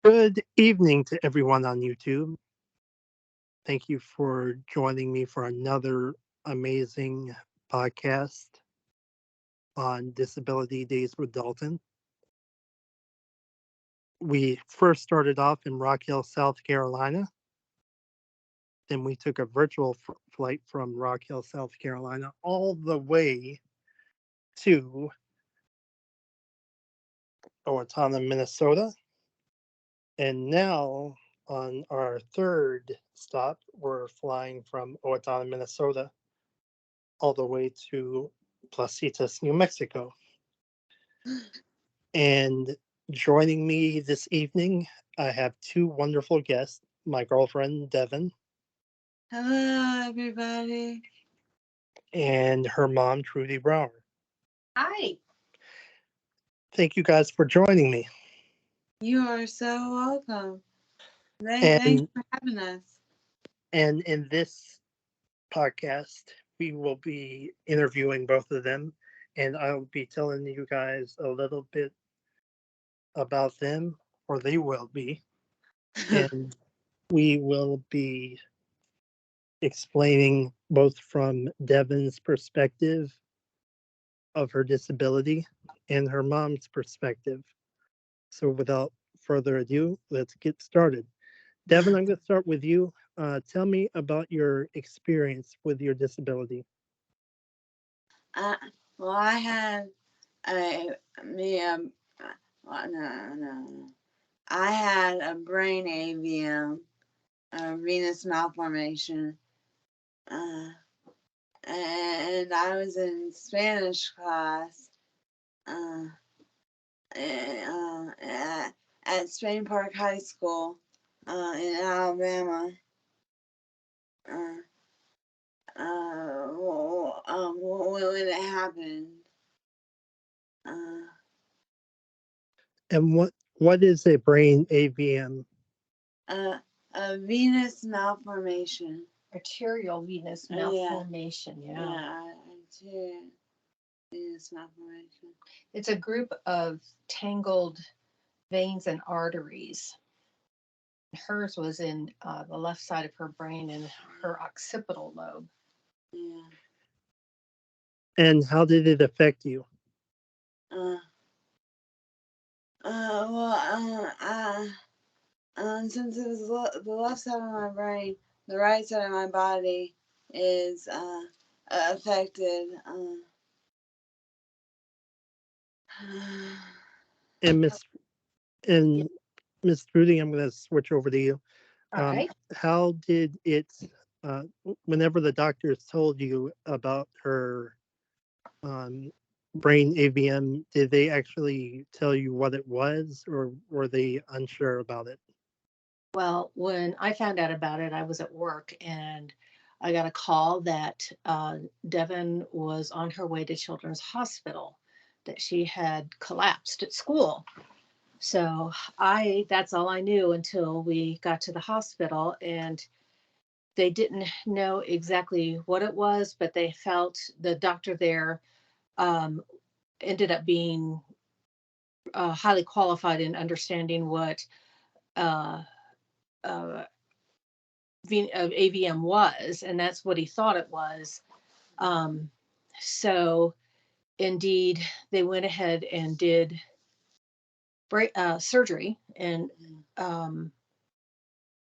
Good evening to everyone on YouTube. Thank you for joining me for another amazing podcast on Disability Days with Dalton. We first started off in Rock Hill, South Carolina. Then we took a virtual flight from Rock Hill, South Carolina, all the way to Owatonna, Minnesota. And now, on our third stop, we're flying from Owatonna, Minnesota, all the way to Placitas, New Mexico. And joining me this evening, I have two wonderful guests, my girlfriend, Devin, Hello, everybody. and her mom, Trudy Brower. Hi. Thank you guys for joining me. You are so welcome. Thanks And for having us. and in this podcast, we will be interviewing both of them, and I'll be telling you guys a little bit about them, or they will be, and we will be explaining both from Devin's perspective of her disability and her mom's perspective. So without further ado, let's get started. Devin, I'm going to start with you. Tell me about your experience with your disability. uh, well, I had a me no. I had a brain AVM, a venous malformation, uh, and I was in Spanish class uh, at Spain Park High School in Alabama. Uh, when it happened. Uh, And what is a brain AVM? a venous malformation. Arterial venous malformation. Yeah. Arterial venous malformation. It's a group of tangled veins and arteries. Hers was in the left side of her brain and her occipital lobe. Yeah. And how did it affect you? Uh, well, since it was the left side of my brain, the right side of my body is affected. And and Miss Trudy, I'm going to switch over to you. All right. How did it? Whenever the doctors told you about her um, brain AVM, did they actually tell you what it was, or were they unsure about it? Well, when I found out about it, I was at work and I got a call that Devin was on her way to Children's Hospital, that she had collapsed at school. So that's all I knew until we got to the hospital, and they didn't know exactly what it was, but they felt the doctor there um, ended up being highly qualified in understanding what uh, uh, AVM was, and that's what he thought it was. Um, so, indeed, they went ahead and did surgery and um,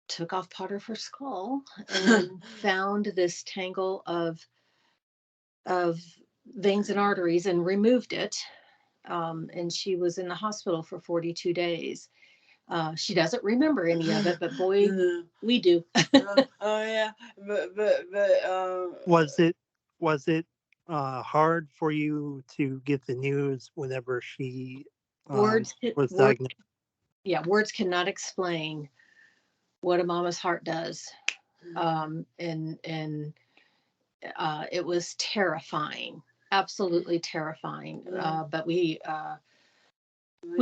took off part of her skull and found this tangle of veins and arteries and removed it. And she was in the hospital for 42 days. She doesn't remember any of it, but boy, No. we do. Oh yeah, but Was it hard for you to get the news whenever she words, was words, diagnosed? yeah, words cannot explain what a mama's heart does. And it was terrifying, absolutely terrifying. But we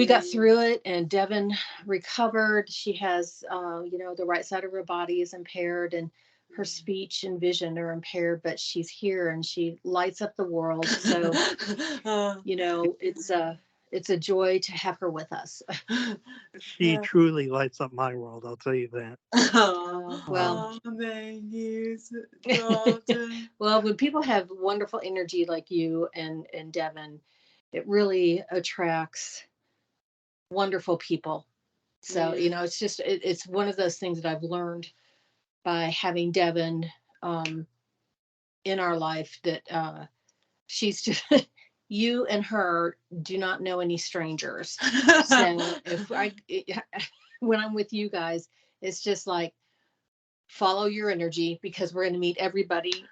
got through it, and Devin recovered. She has, the right side of her body is impaired, and her speech and vision are impaired, but she's here and she lights up the world. So, it's a joy to have her with us. She truly lights up my world, I'll tell you that. Well, thank you, Dalton. well, when people have wonderful energy like you and Devin, it really attracts wonderful people. So, it's just, it's one of those things that I've learned by having Devin in our life, that she's just, you and her do not know any strangers. So when I'm with you guys, it's just like, follow your energy, because we're going to meet everybody.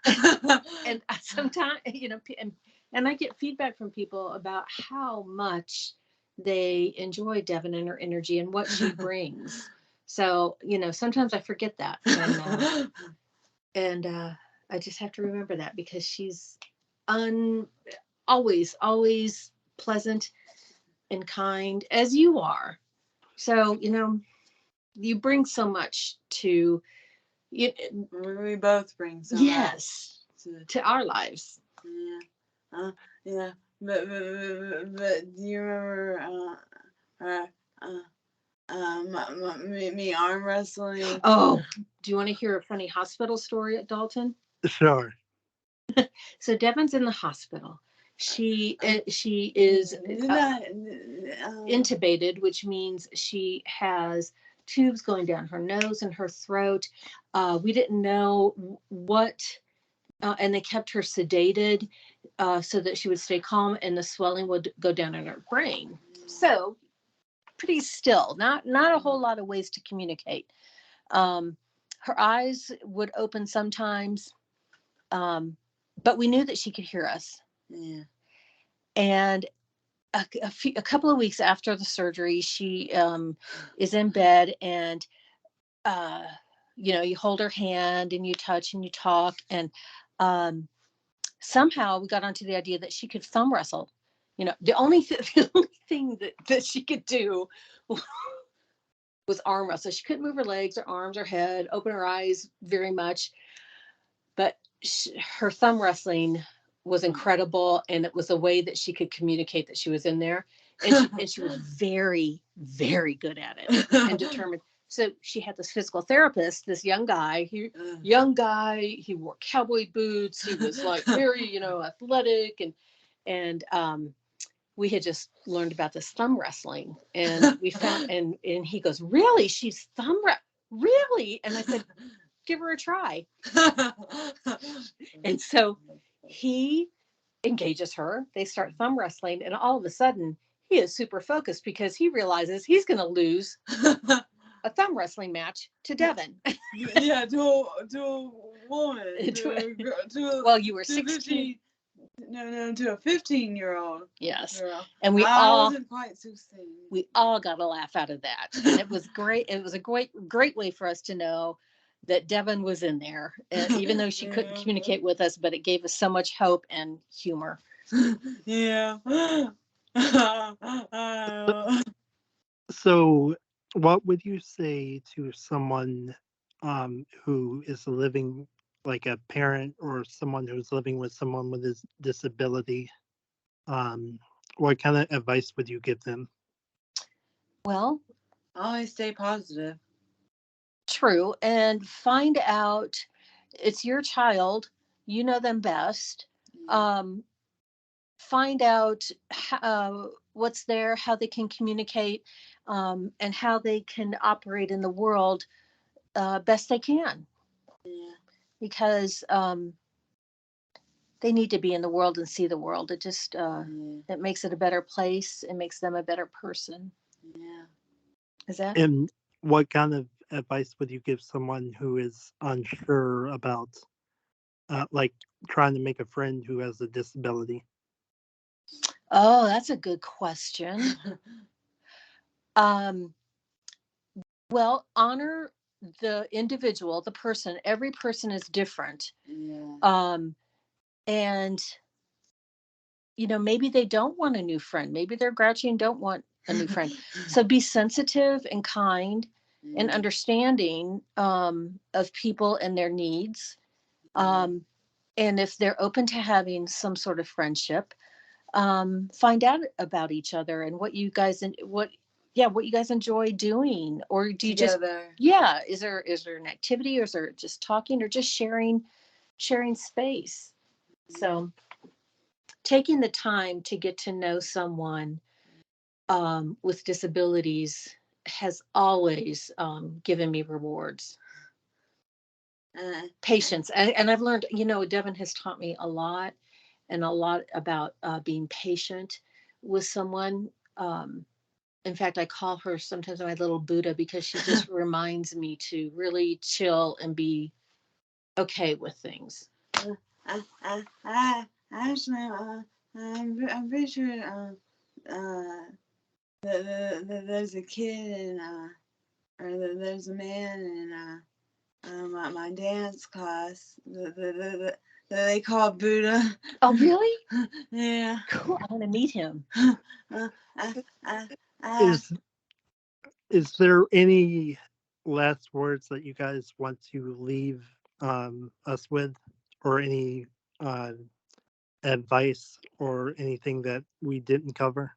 And sometimes, and I get feedback from people about how much they enjoy Devin and her energy and what she brings. So, sometimes I forget that. And I just have to remember that, because she's always pleasant and kind, as you are. So, you bring so much to you. We both bring so Yes, much to our lives. Yeah. Yeah. But do you remember me arm wrestling? Oh, do you want to hear a funny hospital story at Dalton? Sure. So Devin's in the hospital. She is intubated, which means she has tubes going down her nose and her throat. We didn't know what, and they kept her sedated so that she would stay calm, and the swelling would go down in her brain. So pretty still, not a whole lot of ways to communicate. Her eyes would open sometimes, but we knew that she could hear us. Yeah. And a couple of weeks after the surgery, she is in bed, and you hold her hand and you touch and you talk, and somehow we got onto the idea that she could thumb wrestle. The only thing that she could do was arm wrestle. She couldn't move her legs, her arms, her head, open her eyes very much, but her thumb wrestling was incredible, and it was a way that she could communicate that she was in there, and she was very, very good at it and determined. So she had this physical therapist, this young guy. He wore cowboy boots. He was like very, athletic, and we had just learned about this thumb wrestling, and we found, and he goes, really, she's really? And I said, give her a try. And so he engages her. They start thumb wrestling, and all of a sudden he is super focused, because he realizes he's going to lose a thumb wrestling match to Devin. Yeah, to a woman. Well, you were 16. No, to a 15-year-old. Yes. Girl. And I wasn't quite 16. We all got a laugh out of that. And it was great. It was a great way for us to know that Devin was in there, even though she couldn't communicate with us, but it gave us so much hope and humor. Yeah. So, what would you say to someone who is living, like a parent or someone who's living with someone with a disability? What kind of advice would you give them? Well, always stay positive. True. And find out, it's your child, you know them best. Find out what's there, how they can communicate, and how they can operate in the world best they can. Yeah. Because they need to be in the world and see the world. It just it makes it a better place. It makes them a better person. Yeah. Is that? And what kind of advice would you give someone who is unsure about, like, trying to make a friend who has a disability? Oh, that's a good question. Well, honor the individual, the person. Every person is different. Yeah. And maybe they don't want a new friend. Maybe they're grouchy and don't want a new friend. So be sensitive and kind and understanding of people and their needs. And if they're open to having some sort of friendship, find out about each other and what you guys what you guys enjoy doing, or do you just Together. yeah, is there an activity, or is there just talking, or just sharing space? So taking the time to get to know someone with disabilities has always given me rewards. Patience. And I've learned, Devin has taught me a lot, and a lot about being patient with someone. In fact, I call her sometimes my little Buddha, because she just reminds me to really chill and be okay with things. Actually, I'm pretty sure there's a kid or there's a man in my dance class that they call Buddha. Oh, really? Yeah. Cool. I want to meet him. Is there any last words that you guys want to leave us with, or any uh, advice or anything that we didn't cover?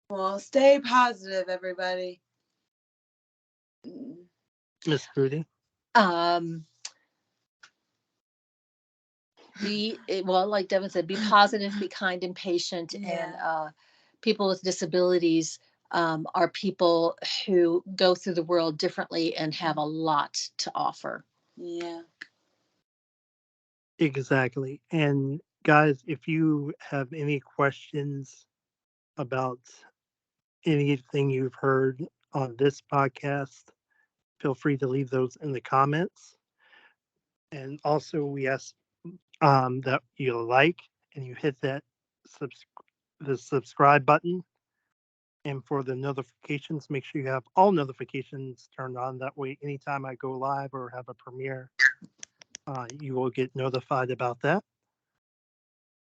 Well, stay positive, everybody. Miss Trudy? Well, like Devin said, be positive, be kind and patient. Yeah. And people with disabilities are people who go through the world differently and have a lot to offer. Yeah. Exactly. And guys, if you have any questions about anything you've heard on this podcast, feel free to leave those in the comments. And also, we ask that you like and you hit that the subscribe button. And for the notifications, make sure you have all notifications turned on. That way, anytime I go live or have a premiere, you will get notified about that.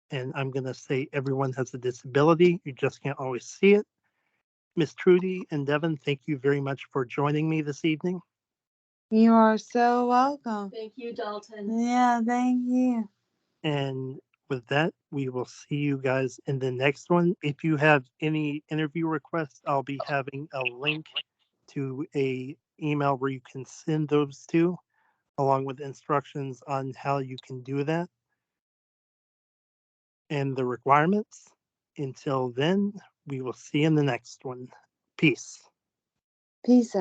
And I'm going to say everyone has a disability. You just can't always see it. Miss Trudy and Devin, thank you very much for joining me this evening. You are so welcome. Thank you, Dalton. Yeah, thank you. And with that, we will see you guys in the next one. If you have any interview requests, I'll be having a link to a email where you can send those to, along with instructions on how you can do that and the requirements. Until then, we will see you in the next one. Peace. Peace out.